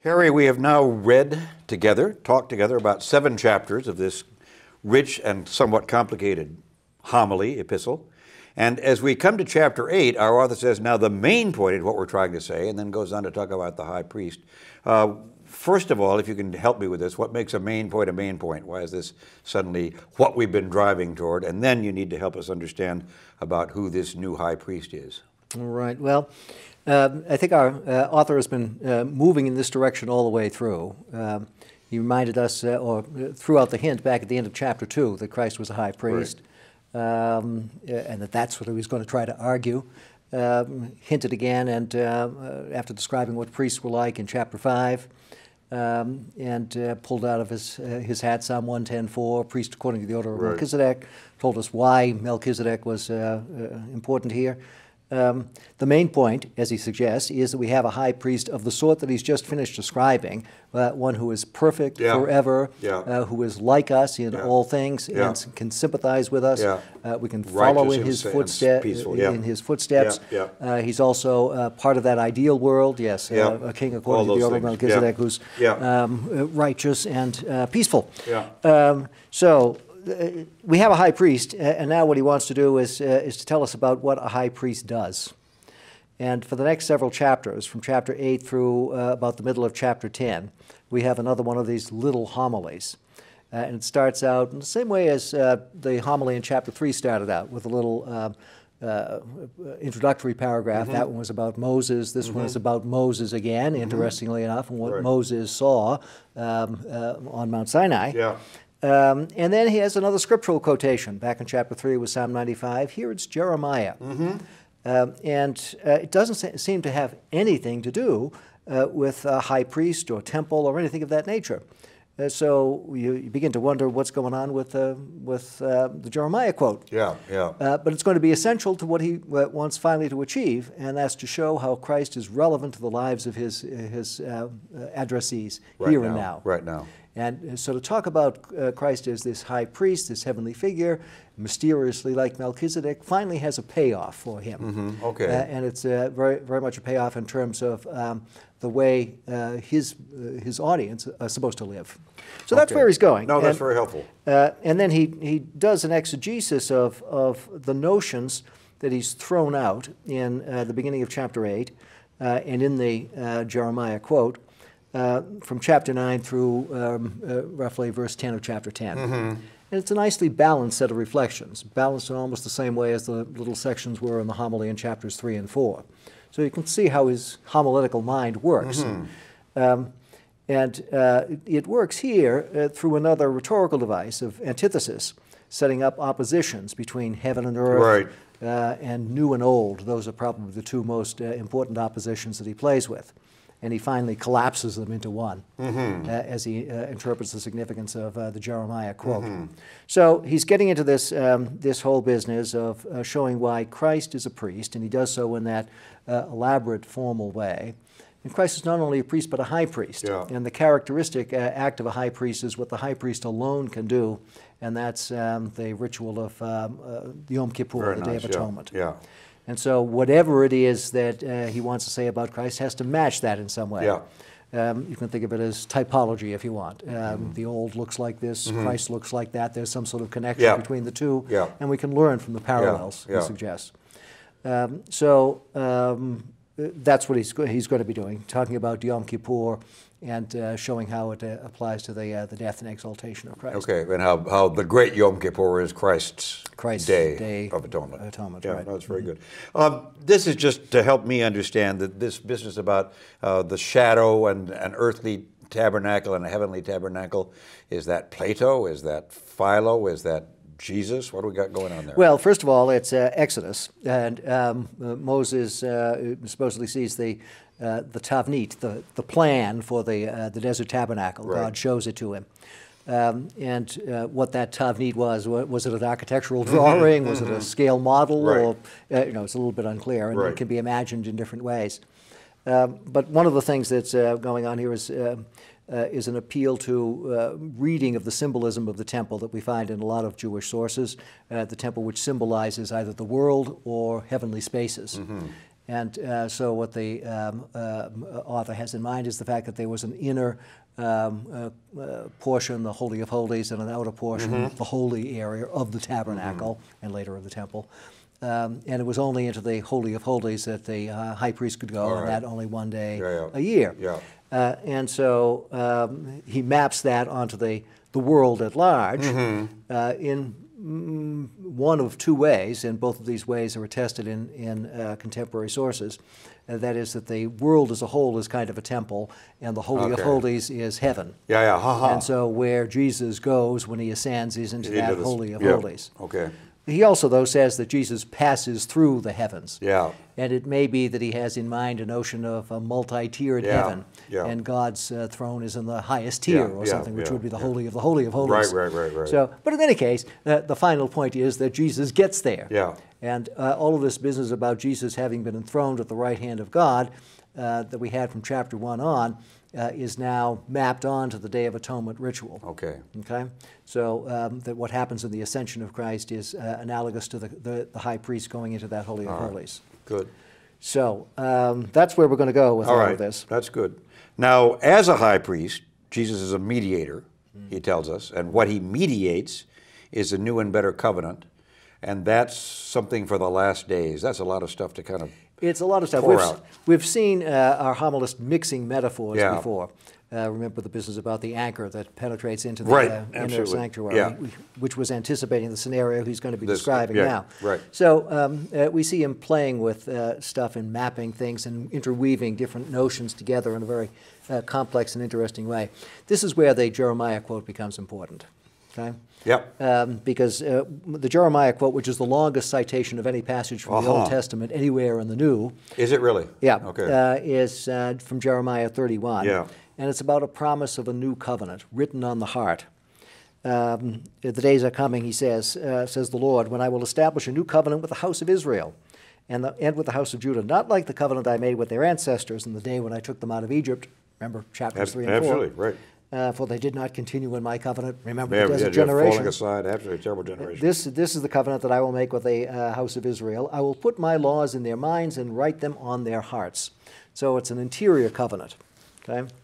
Harry, we have now read together, talked together about 7 chapters of this rich and somewhat complicated homily, epistle. And as we come to chapter 8, our author says, now the main point is what we're trying to say, and then goes on to talk about the high priest. First of all, if you can help me with this, what makes a main point a main point? Why is this suddenly what we've been driving toward? And then you need to help us understand about who this new high priest is. All right. Well, I think our author has been moving in this direction all the way through. He reminded us, or threw out the hint back at the end of chapter 2, that Christ was a high priest, right. And that's what he was going to try to argue. Hinted again, and after describing what priests were like in chapter 5, and pulled out of his hat Psalm 110:4, priest according to the order of right. Melchizedek, told us why Melchizedek was important here. The main point, as he suggests, is that we have a high priest of the sort that he's just finished describing, one who is perfect forever, who is like us in all things and can sympathize with us. We can follow in his footsteps. He's also part of that ideal world, a king according to the order of Melchizedek, who's righteous and peaceful. So we have a high priest, and now what he wants to do is to tell us about what a high priest does. And for the next several chapters, from chapter 8 through about the middle of chapter 10, we have another one of these little homilies. And it starts out in the same way as the homily in chapter 3 started out, with a little introductory paragraph. That one was about Moses. This one is about Moses again, interestingly enough, and what Moses saw on Mount Sinai. And then he has another scriptural quotation. Back in chapter 3 was Psalm 95. Here it's Jeremiah. And it doesn't seem to have anything to do with a high priest or temple or anything of that nature. So you begin to wonder what's going on with the Jeremiah quote. But it's going to be essential to what he wants finally to achieve, and that's to show how Christ is relevant to the lives of his addressees here and now. Right now. And so to talk about Christ as this high priest, this heavenly figure, mysteriously like Melchizedek, finally has a payoff for him. And it's very, very much a payoff in terms of the way his audience are supposed to live. So that's where he's going. No, that's very helpful. And then he does an exegesis of the notions that he's thrown out in the beginning of chapter 8 and in the Jeremiah quote. From chapter 9 through roughly verse 10 of chapter 10. And it's a nicely balanced set of reflections, balanced in almost the same way as the little sections were in the homily in chapters 3 and 4. So you can see how his homiletical mind works. It works here through another rhetorical device of antithesis, setting up oppositions between heaven and earth and new and old. Those are probably the two most important oppositions that he plays with. And he finally collapses them into one as he interprets the significance of the Jeremiah quote. So he's getting into this, this whole business of showing why Christ is a priest, and he does so in that elaborate, formal way. And Christ is not only a priest, but a high priest. And the characteristic act of a high priest is what the high priest alone can do, and that's the ritual of Yom Kippur, the Day of Atonement. And so whatever it is that he wants to say about Christ has to match that in some way. You can think of it as typology if you want. The old looks like this, Christ looks like that. There's some sort of connection between the two, and we can learn from the parallels he suggests. That's what he's going to be doing, talking about Yom Kippur and showing how it applies to the death and exaltation of Christ. And how the great Yom Kippur is Christ's Day of Atonement. Right. That's very good. This is just to help me understand that this business about the shadow and an earthly tabernacle and a heavenly tabernacle, is that Plato? Is that Philo? Is that Jesus? What do we got going on there? Well, first of all, it's Exodus, and Moses supposedly sees the tavnit, the plan for the desert tabernacle. God shows it to him. What that tavnit was it an architectural drawing? Was it a scale model? Or, it's a little bit unclear, and it can be imagined in different ways. But one of the things that's going on here is an appeal to reading of the symbolism of the temple that we find in a lot of Jewish sources, the temple which symbolizes either the world or heavenly spaces. And so what the author has in mind is the fact that there was an inner portion, the Holy of Holies, and an outer portion, the holy area of the tabernacle, and later of the temple. And it was only into the Holy of Holies that the high priest could go, and that only one day a year. And so he maps that onto the world at large in one of two ways, and both of these ways are attested in contemporary sources. That is that the world as a whole is kind of a temple, and the Holy of Holies is heaven. And so where Jesus goes when he ascends is into that Holy of Holies. He also, though, says that Jesus passes through the heavens. And it may be that he has in mind a notion of a multi-tiered heaven, and God's throne is in the highest tier or something, which would be the Holy of the Holy of Holies. Right. So, but in any case, the final point is that Jesus gets there. And all of this business about Jesus having been enthroned at the right hand of God that we had from chapter 1 on is now mapped onto the Day of Atonement ritual. Okay. So that what happens in the ascension of Christ is analogous to the high priest going into that Holy of Holies. Good. So that's where we're going to go with all of this. That's good. Now, as a high priest, Jesus is a mediator, he tells us, and what he mediates is a new and better covenant, and that's something for the last days. That's a lot of stuff to kind of It's a lot of stuff. We've seen our homilist mixing metaphors before. Remember the business about the anchor that penetrates into the inner sanctuary, which was anticipating the scenario he's going to be describing now. So we see him playing with stuff and mapping things and interweaving different notions together in a very complex and interesting way. This is where the Jeremiah quote becomes important. Because the Jeremiah quote, which is the longest citation of any passage from the Old Testament anywhere in the New. Is it really? Is from Jeremiah 31. And it's about a promise of a new covenant written on the heart. The days are coming, he says the Lord, when I will establish a new covenant with the house of Israel and with the house of Judah, not like the covenant I made with their ancestors in the day when I took them out of Egypt. Remember chapters 3 and 4. Absolutely, right. For they did not continue in my covenant. Remember the desert generation. Falling aside after a terrible generation. This is the covenant that I will make with the house of Israel. I will put my laws in their minds and write them on their hearts. So it's an interior covenant.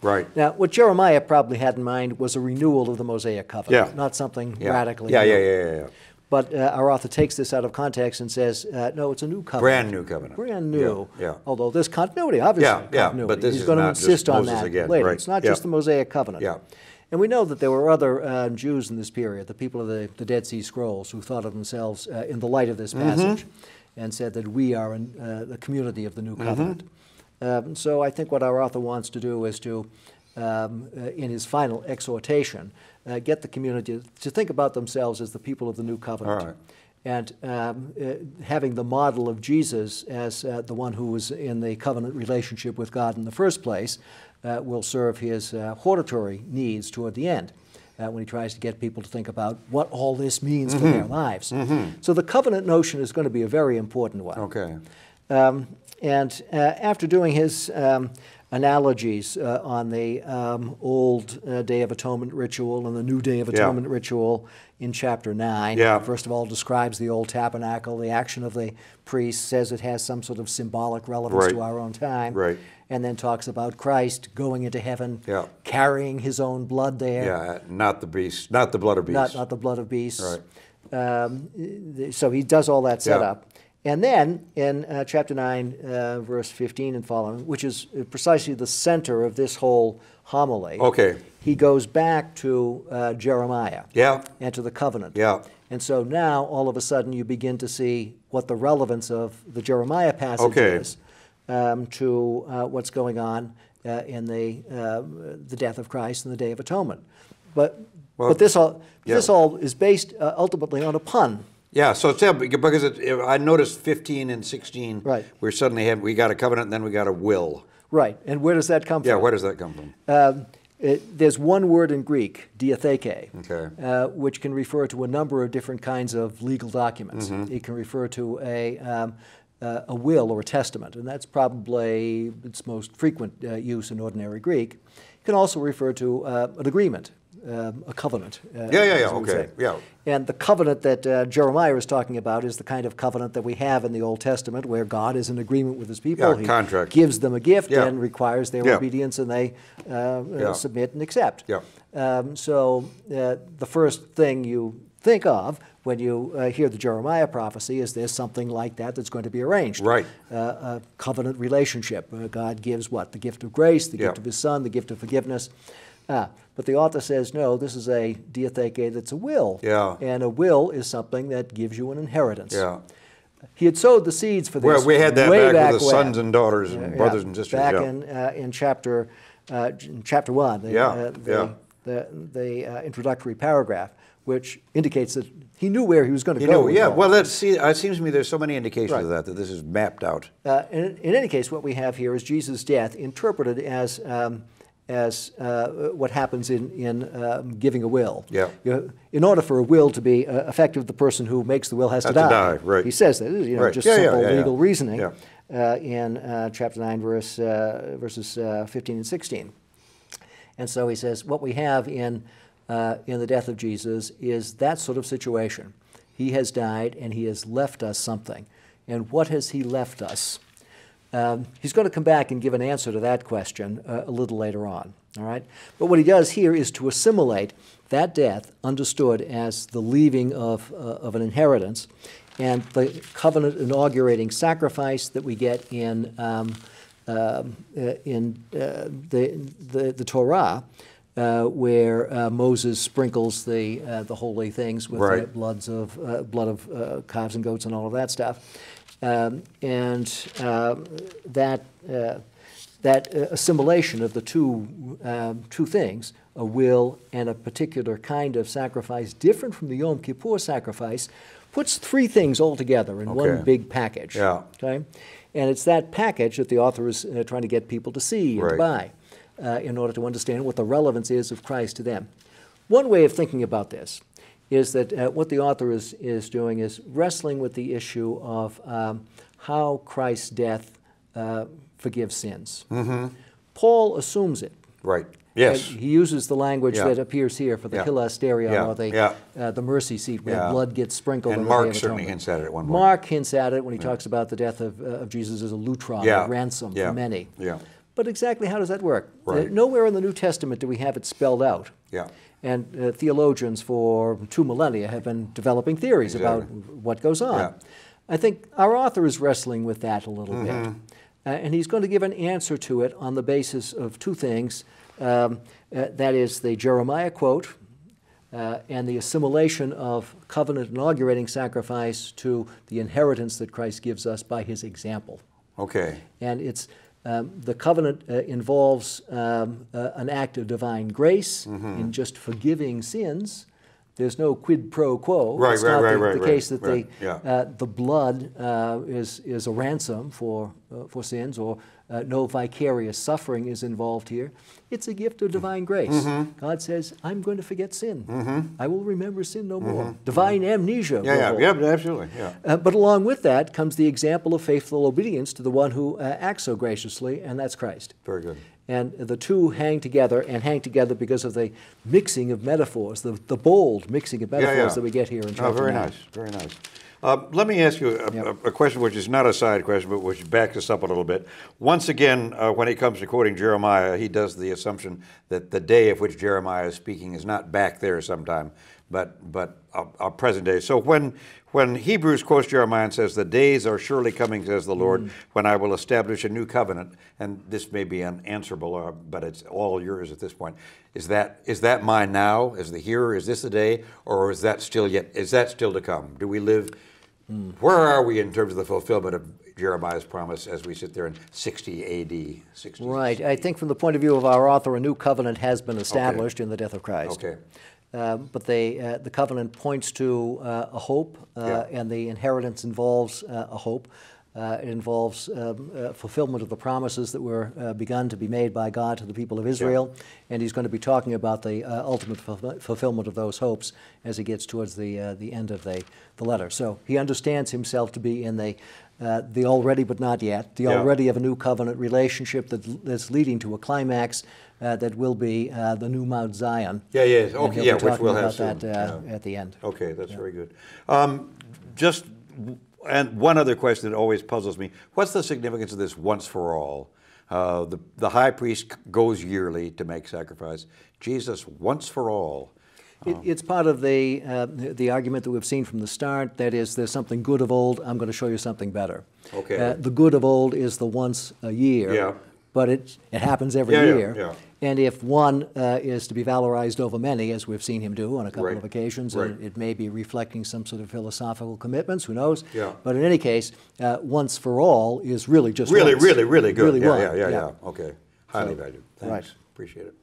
Right. Now, what Jeremiah probably had in mind was a renewal of the Mosaic covenant, not something radically new. But our author takes this out of context and says, no, it's a new covenant. Brand new covenant. Brand new. Although there's continuity, obviously. Continuity. But this He's is going to not insist just on Moses that again. later. Right. It's not just the Mosaic covenant. And we know that there were other Jews in this period, the people of the Dead Sea Scrolls, who thought of themselves in the light of this passage and said that we are in the community of the new covenant. So I think what our author wants to do is to, in his final exhortation, get the community to think about themselves as the people of the new covenant. And having the model of Jesus as the one who was in the covenant relationship with God in the first place will serve his hortatory needs toward the end when he tries to get people to think about what all this means for their lives. So the covenant notion is going to be a very important one. And after doing his analogies on the old Day of Atonement ritual and the new Day of Atonement ritual in chapter 9. First of all, describes the old tabernacle, the action of the priest, says it has some sort of symbolic relevance to our own time, and then talks about Christ going into heaven, carrying his own blood there. Not the beast, not the blood of beasts. Not the blood of beasts. So he does all that setup. And then in chapter 9, verse 15 and following, which is precisely the center of this whole homily, he goes back to Jeremiah and to the covenant. And so now, all of a sudden, you begin to see what the relevance of the Jeremiah passage is to what's going on in the death of Christ and the Day of Atonement. But this all is based ultimately on a pun. So because I noticed 15 and 16, we suddenly we got a covenant and then we got a will. And where does that come from? Where does that come from? There's one word in Greek, diatheke, which can refer to a number of different kinds of legal documents. It can refer to a will or a testament, and that's probably its most frequent use in ordinary Greek. It can also refer to an agreement. a covenant. Okay, yeah. And the covenant that Jeremiah is talking about is the kind of covenant that we have in the Old Testament, where God is in agreement with his people. He contract. Gives them a gift and requires their obedience, and they submit and accept. So the first thing you think of when you hear the Jeremiah prophecy is there's something like that that's going to be arranged. Right. A covenant relationship. God gives what? The gift of grace, the gift of his Son, the gift of forgiveness. But the author says, no, this is a diatheke that's a will. And a will is something that gives you an inheritance. He had sowed the seeds for this. Well, we had that way back with the sons and daughters and brothers and sisters. Back in chapter 1, the introductory paragraph, which indicates that he knew where he was going to go. Well, it seems to me there's so many indications of that this is mapped out. In any case, what we have here is Jesus' death interpreted as what happens in giving a will. In order for a will to be effective, the person who makes the will has to die. Right. He says that, just simple legal reasoning in chapter 9, verses 15 and 16. And so he says, what we have in the death of Jesus is that sort of situation. He has died and he has left us something. And what has he left us? He's going to come back and give an answer to that question a little later on. All right? But what he does here is to assimilate that death, understood as the leaving of an inheritance, and the covenant inaugurating sacrifice that we get in the Torah, where Moses sprinkles the holy things with the blood of calves and goats and all of that stuff, that assimilation of the two things, a will and a particular kind of sacrifice, different from the Yom Kippur sacrifice, puts three things all together in one big package. Okay, and it's that package that the author is trying to get people to see and to buy, in order to understand what the relevance is of Christ to them. One way of thinking about this is that what the author is doing is wrestling with the issue of how Christ's death forgives sins. Paul assumes it. Right. Yes. He uses the language that appears here for the hilasterion, or the mercy seat, where blood gets sprinkled. And Mark certainly hints at it at one point. Mark hints at it when he talks about the death of Jesus as a lutron, a ransom for many. But exactly how does that work? Nowhere in the New Testament do we have it spelled out. And theologians for 2 millennia have been developing theories about what goes on. I think our author is wrestling with that a little bit. And he's going to give an answer to it on the basis of two things. That is the Jeremiah quote and the assimilation of covenant inaugurating sacrifice to the inheritance that Christ gives us by his example. And it's the covenant involves an act of divine grace in just forgiving sins. There's no quid pro quo. It's not the case that the blood is a ransom for sins, or no vicarious suffering is involved here. It's a gift of divine grace. God says, I'm going to forget sin. I will remember sin no more. Divine amnesia. Absolutely. But along with that comes the example of faithful obedience to the one who acts so graciously, and that's Christ. Very good. And the two hang together because of the mixing of metaphors, the bold mixing of metaphors that we get here in chapter 9. Very nice, very nice. Let me ask you a question which is not a side question, but which backs us up a little bit. Once again, when he comes to quoting Jeremiah, he does the assumption that the day of which Jeremiah is speaking is not back there sometime, but our present day. So when Hebrews quotes Jeremiah and says, "The days are surely coming, says the Lord, when I will establish a new covenant," and this may be unanswerable, but it's all yours at this point. Is that mine now? Is the here? Is this the day, or is that still to come? Do we live? Where are we in terms of the fulfillment of Jeremiah's promise as we sit there in 60 A.D.? 60, right. I think from the point of view of our author, a new covenant has been established in the death of Christ. But the covenant points to a hope, and the inheritance involves a hope. It involves fulfillment of the promises that were begun to be made by God to the people of Israel, and he's going to be talking about the ultimate fulfillment of those hopes as he gets towards the end of the letter. So he understands himself to be in the already but not yet, the already of a new covenant relationship that's leading to a climax that will be the new Mount Zion. Yeah, yeah, okay, yeah, which we'll have soon. At the end. Okay, that's very good. And one other question that always puzzles me: what's the significance of this once for all? The high priest goes yearly to make sacrifice. Jesus once for all. It's part of the argument that we've seen from the start. That is, there's something good of old. I'm going to show you something better. Okay. The good of old is the once a year. Yeah. But it happens every year. Yeah. And if one is to be valorized over many, as we've seen him do on a couple of occasions, it may be reflecting some sort of philosophical commitments. Who knows? Yeah. But in any case, once for all is really just really, once. really good. Really Yeah. Okay. Highly valued. Thanks. Right. Appreciate it.